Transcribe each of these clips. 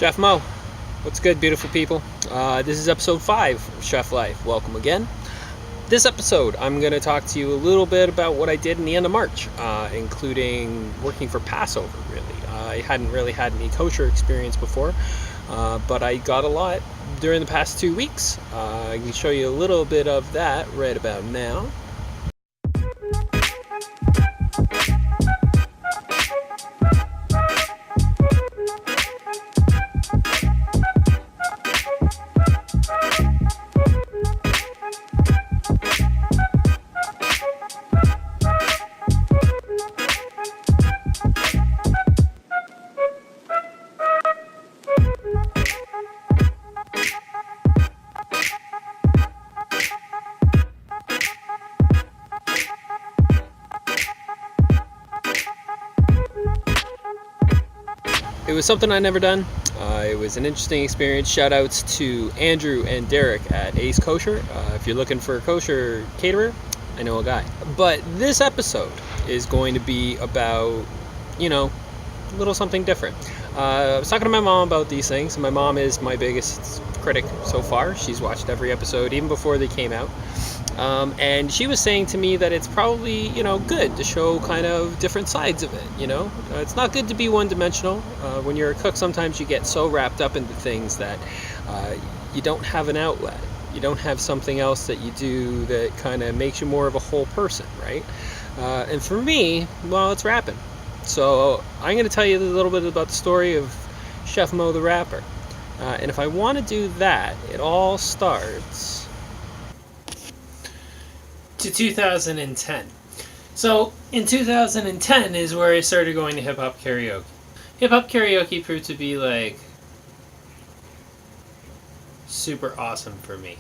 Chef Mo. What's good, beautiful people? This is episode 5 of Chef Life. Welcome again. This episode, I'm going to talk to you a little bit about what I did in the end of March, including working for Passover, really. I hadn't really had any kosher experience before, but I got a lot during the past 2 weeks. I can show you a little bit of that right about now. It was something I'd never done. It was an interesting experience. Shout outs to Andrew and Derek at Ace Kosher. If you're looking for a kosher caterer, I know a guy. But this episode is going to be about, a little something different. I was talking to my mom about these things, and my mom is my biggest critic so far. She's watched every episode, even before they came out. And she was saying to me that it's probably, good to show kind of different sides of it, It's not good to be one-dimensional. When you're a cook, sometimes you get so wrapped up into things that you don't have an outlet. You don't have something else that you do that kind of makes you more of a whole person, right? And for me, well, it's rapping. So I'm going to tell you a little bit about the story of Chef Mo the Rapper. And if I want to do that, it all starts to 2010. So in 2010 is where I started going to Hip Hop Karaoke. Hip Hop Karaoke proved to be like super awesome for me.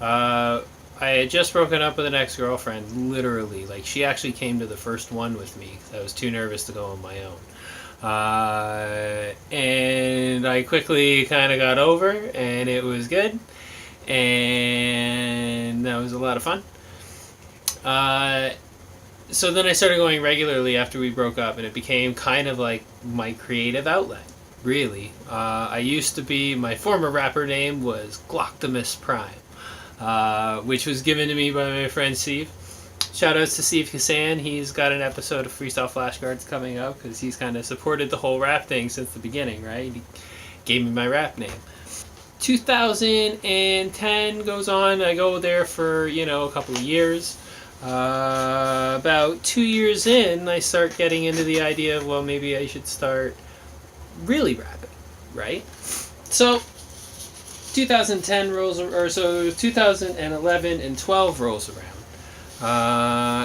I had just broken up with an ex-girlfriend, literally. Like, she actually came to the first one with me because I was too nervous to go on my own. And I quickly kind of got over, and it was good. And that was a lot of fun. So then I started going regularly after we broke up, and it became kind of like my creative outlet, really. My former rapper name was Glocktimus Prime, which was given to me by my friend Steve. Shoutouts to Steve Kassan. He's got an episode of Freestyle Flashcards coming up because he's kind of supported the whole rap thing since the beginning, right? He gave me my rap name. 2010 goes on. I go there for, a couple of years. About 2 years in, I start getting into the idea of, well, maybe I should start really rapping, right? So 2010 rolls, or so 2011 and 12 rolls around.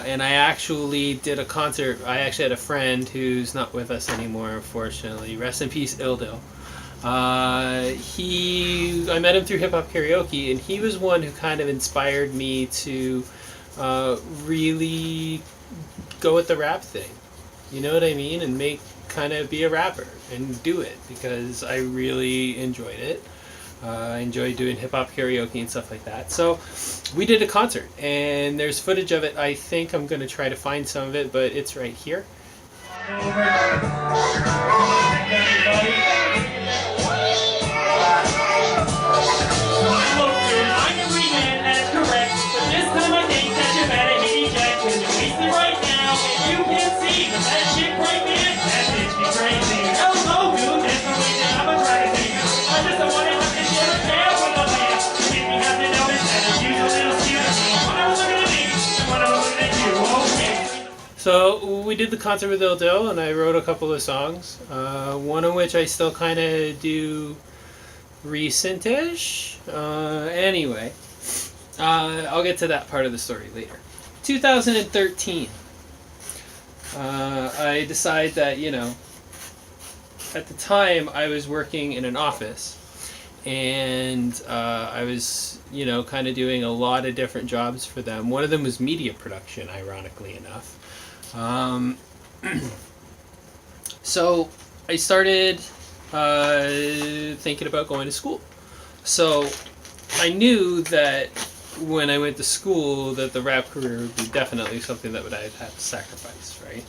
And I actually did a concert. I actually had a friend who's not with us anymore, unfortunately. Rest in peace, Ildo. I met him through Hip Hop Karaoke, and he was one who kind of inspired me to really go with the rap thing. You know what I mean? And be a rapper and do it, because I really enjoyed it. I enjoyed doing hip hop karaoke and stuff like that. So we did a concert, and there's footage of it. I think I'm going to try to find some of it, but it's right here. So we did the concert with Il Dill, and I wrote a couple of songs, one of which I still kind of do recent-ish. Anyway, I'll get to that part of the story later. 2013, I decided that, at the time I was working in an office, and I was, kind of doing a lot of different jobs for them. One of them was media production, ironically enough. So I started thinking about going to school. So I knew that when I went to school that the rap career would be definitely something that I'd have to sacrifice, right?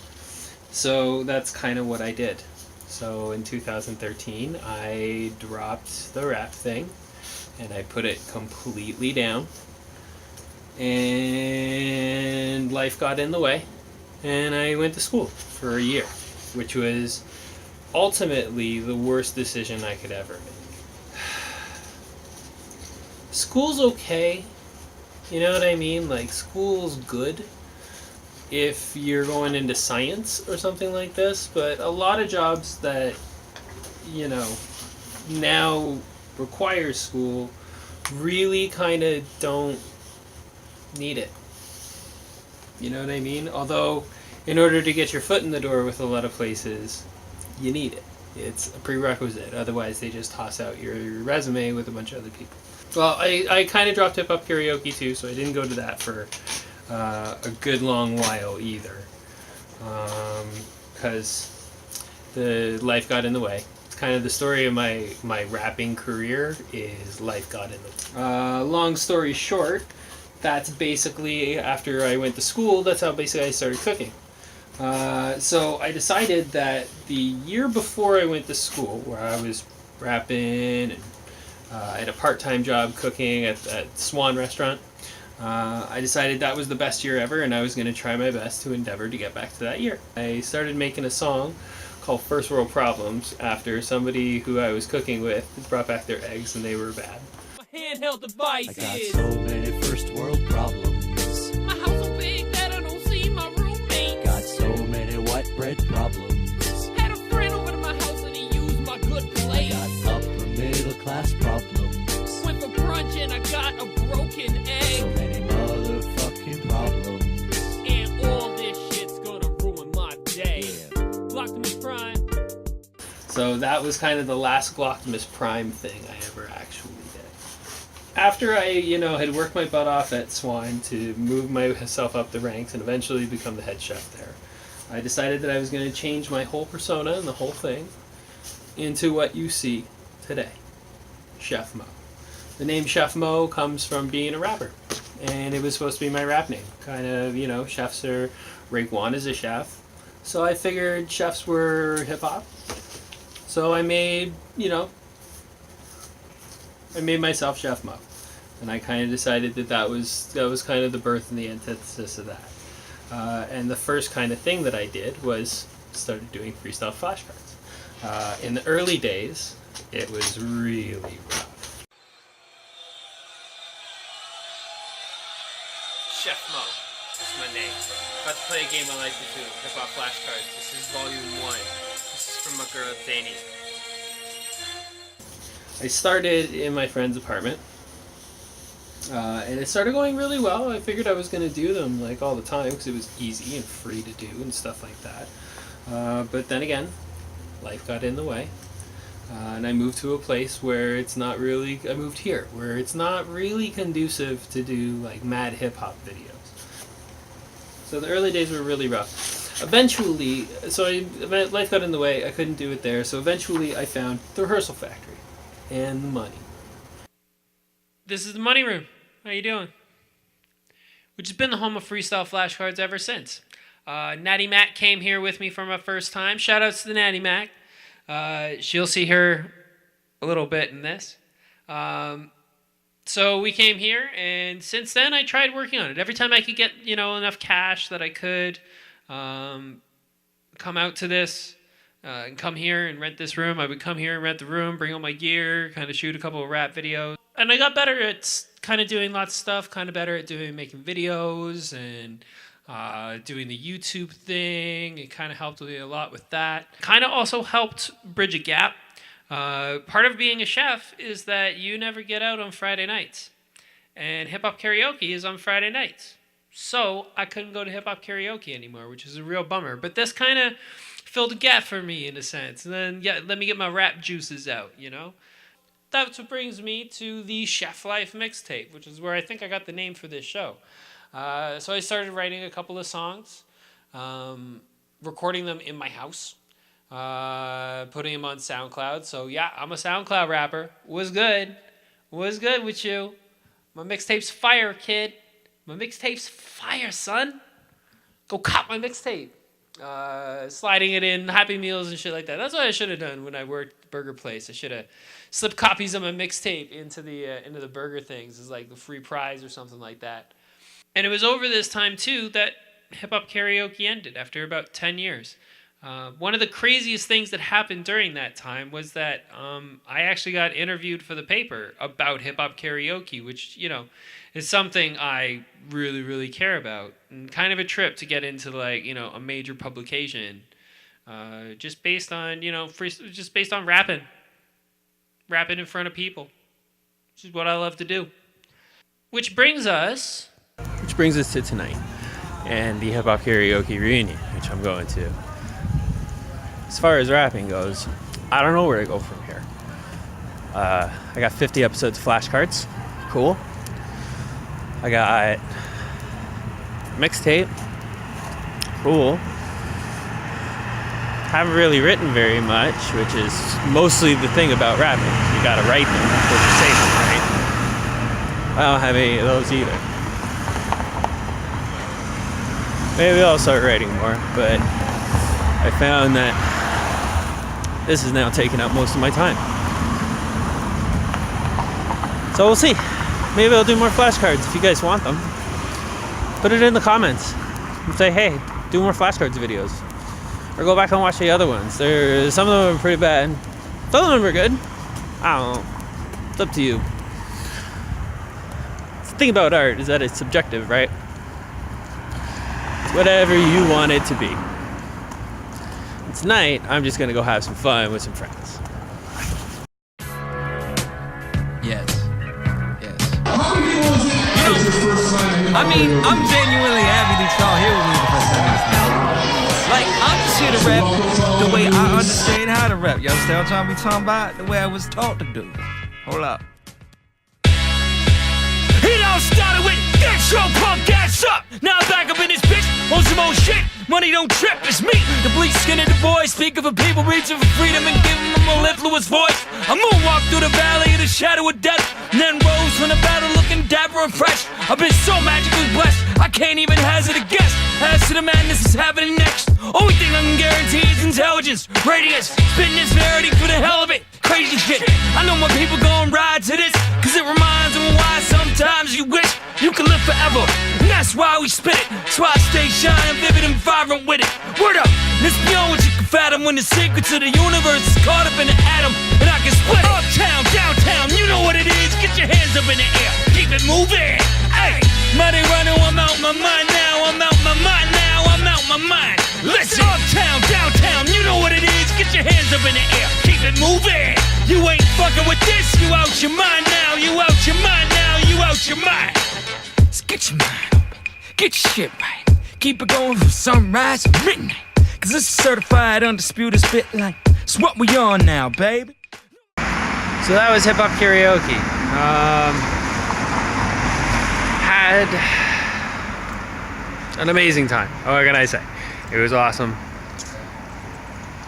So that's kind of what I did. So in 2013, I dropped the rap thing and I put it completely down. And life got in the way. And I went to school for a year, which was ultimately the worst decision I could ever make. School's okay. You know what I mean? Like, school's good if you're going into science or something like this, but a lot of jobs that, you know, now require school really kind of don't need it. You know what I mean? Although, in order to get your foot in the door with a lot of places, you need it. It's a prerequisite. Otherwise, they just toss out your resume with a bunch of other people. Well, I kind of dropped Hip Hop Karaoke too, so I didn't go to that for a good long while either. Because the life got in the way. It's kind of the story of my rapping career is life got in the way. Long story short, that's basically after I went to school, that's how basically I started cooking. So I decided that the year before I went to school, where I was rapping and I had a part-time job cooking at Swan restaurant, I decided that was the best year ever and I was going to try my best to endeavor to get back to that year. I started making a song called First World Problems after somebody who I was cooking with brought back their eggs and they were bad. Handheld devices. I got so many first world problems. My house so big that I don't see my roommate. Got so many white bread problems. Had a friend over to my house and he used my good plate. I got upper middle class problems. Went for brunch and I got a broken egg. So many motherfucking problems. And all this shit's gonna ruin my day. Yeah. Glocktimus Prime. So that was kind of the last Glocktimus Prime thing I ever actually did. After I, had worked my butt off at Swan to move myself up the ranks and eventually become the head chef there, I decided that I was going to change my whole persona and the whole thing into what you see today, Chef Mo. The name Chef Mo comes from being a rapper, and it was supposed to be my rap name. Kind of, chefs are, Raekwon is a chef, so I figured chefs were hip-hop. So I made myself Chef Mo, and I kind of decided that was kind of the birth and the antithesis of that. And the first kind of thing that I did was started doing Freestyle Flashcards. In the early days, it was really rough. Chef Mo, that's my name. About to play a game I like to do, Hip Hop Flashcards. This is volume 1. This is from my girl Danny. I started in my friend's apartment, and it started going really well. I figured I was going to do them like all the time because it was easy and free to do and stuff like that. But then again, life got in the way, and I moved to a place where it's not really. I moved here where it's not really conducive to do like mad hip hop videos. So the early days were really rough. Eventually, life got in the way. I couldn't do it there. So eventually, I found the Rehearsal Factory and the money. This is the Money Room. How you doing? Which has been the home of Freestyle Flashcards ever since. Natty Mac came here with me for my first time. Shout outs to the Natty Mac. She'll see her a little bit in this. So we came here, and since then I tried working on it. Every time I could get enough cash that I could come out to this and come here and rent this room, I would come here and rent the room, bring all my gear, kind of shoot a couple of rap videos. And I got better at kind of doing lots of stuff, kind of better at making videos and doing the YouTube thing. It kind of helped me a lot with that. Kind of also helped bridge a gap. Part of being a chef is that you never get out on Friday nights. And Hip Hop Karaoke is on Friday nights. So I couldn't go to Hip Hop Karaoke anymore, which is a real bummer. But this kind of filled a gap for me in a sense. And then, let me get my rap juices out, That's what brings me to the ChefLife mixtape, which is where I think I got the name for this show. So I started writing a couple of songs, recording them in my house, putting them on SoundCloud. So yeah, I'm a SoundCloud rapper. Was good with you? My mixtape's fire, kid. My mixtape's fire, son. Go cop my mixtape. sliding it in Happy Meals and shit like that. That's what I should have done when I worked at Burger Place. I should have slipped copies of my mixtape into the burger things as like the free prize or something like that. And it was over this time too that Hip Hop Karaoke ended after about 10 years. One of the craziest things that happened during that time was that I actually got interviewed for the paper about Hip Hop Karaoke, which, you know, is something I really, really care about. And kind of a trip to get into, like, you know, a major publication just based on, you know, just based on rapping in front of people, which is what I love to do. Which brings us to tonight and the Hip Hop Karaoke reunion, which I'm going to. As far as rapping goes, I don't know where to go from here. I got 50 episodes of Flashcards. Cool. I got mixtape. Cool. Haven't really written very much, which is mostly the thing about rapping. You gotta write them before you say them, right? I don't have any of those either. Maybe I'll start writing more, but I found that this is now taking up most of my time. So we'll see. Maybe I'll do more flashcards if you guys want them. Put it in the comments and say, hey, do more flashcards videos. Or go back and watch the other ones. Some of them are pretty bad. Some of them are good. I don't know. It's up to you. The thing about art is that it's subjective, right? It's whatever you want it to be. Tonight, I'm just gonna go have some fun with some friends. Yes. I mean, I'm genuinely happy that y'all here with me the first time this night. Like, I'm just here to rap the way I understand how to rap. You understand what I'm trying to be talking about? The way I was taught to do. Hold up. It all started with get your punk ass up. Now I'm back up in this bitch on some old shit. Money don't trip, it's me, the bleach skin of the boy. Speaking for people reaching for freedom and giving them a mellifluous voice. I moonwalk through the valley of the shadow of death, and then rose from the battle looking dapper and fresh. I've been so magically blessed, I can't even hazard a guess as to the madness is happening next. Only thing I can guarantee is intelligence, radiance, spitting this verity for the hell of it. Crazy shit, I know my people gon' ride to this, cause it reminds them why sometimes you wish you could live forever. And that's why we spit it, that's why I stay shining, vivid and vibrant with it. Word up, it's beyond what you can fathom when the secret to the universe is caught up in the atom. And I can split it. Uptown, downtown, you know what it is, get your hands up in the air, keep it moving. Hey, money running, I'm out my mind now, I'm out my mind now, I'm out my mind. Listen, uptown, downtown, you know what it is, get your hands up in the air, keep it moving. You ain't fucking with this, you out your mind now, you out your mind now, you out your mind. So get your mind open, get your shit right, keep it going from sunrise to midnight, cause this is certified undisputed spit like it's what we on now, baby. So that was Hip Hop Karaoke. Had an amazing time. What can I say? It was awesome.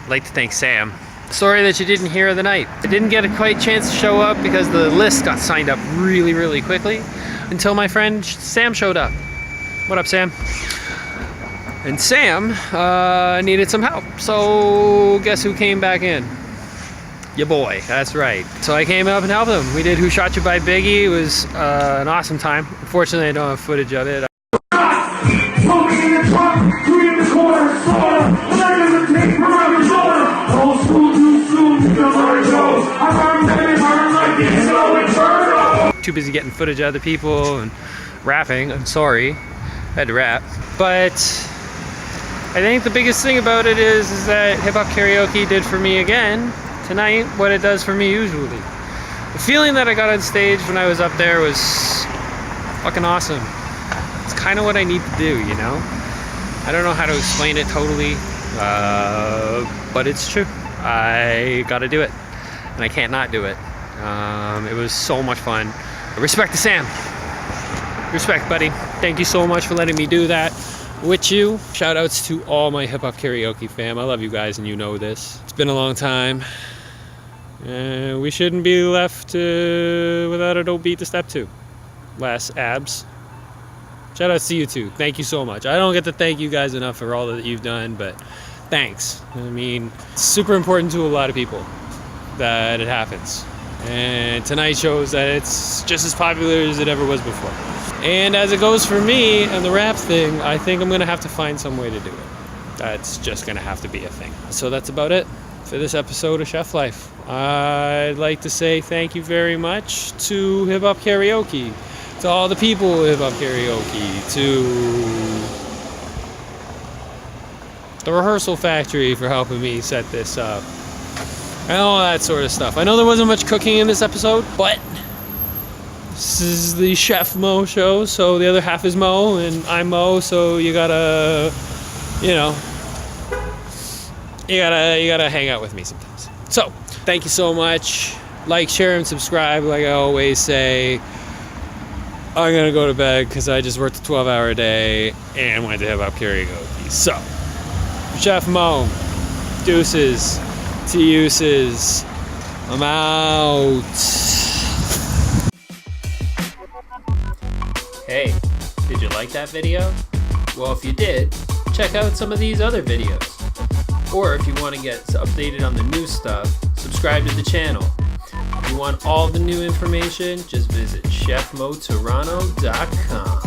I'd like to thank Sam. Sorry that you didn't hear the night. I didn't get a quite chance to show up because the list got signed up really, really quickly until my friend Sam showed up. What up, Sam? And Sam needed some help. So guess who came back in? Your boy, that's right. So I came up and helped him. We did Who Shot You by Biggie. It was an awesome time. Unfortunately, I don't have footage of it. Too busy getting footage of other people and rapping. I'm sorry, I had to rap. But I think the biggest thing about it is that Hip Hop Karaoke did for me again tonight what it does for me usually. The feeling that I got on stage when I was up there was fucking awesome. It's kind of what I need to do, you know? I don't know how to explain it totally, but it's true. I gotta do it, and I can't not do it. It was so much fun. Respect to Sam. Respect, buddy. Thank you so much for letting me do that with you. Shout outs to all my Hip Hop Karaoke fam. I love you guys, and you know this. It's been a long time. We shouldn't be left without a dope beat to step to. Less abs. Shout outs to you too. Thank you so much. I don't get to thank you guys enough for all that you've done, but thanks. I mean, it's super important to a lot of people that it happens. And tonight shows that it's just as popular as it ever was before. And as it goes for me and the rap thing, I think I'm gonna have to find some way to do it. That's just gonna have to be a thing. So that's about it for this episode of Chef Life. I'd like to say thank you very much to Hip Hop Karaoke, to all the people at Hip Hop Karaoke, to the Rehearsal Factory for helping me set this up, and all that sort of stuff. I know there wasn't much cooking in this episode, but this is the Chef Mo show, so the other half is Mo, and I'm Mo, so you gotta, you gotta hang out with me sometimes. So, thank you so much. Like, share, and subscribe, like I always say. I'm gonna go to bed because I just worked a 12-hour day and went to Hip Hop Karaoke. So, Chef Mo, deuces, to uses, I'm out. Hey, did you like that video? Well, if you did, check out some of these other videos. Or if you want to get updated on the new stuff, subscribe to the channel. If you want all the new information, just visit chefmotoronto.com.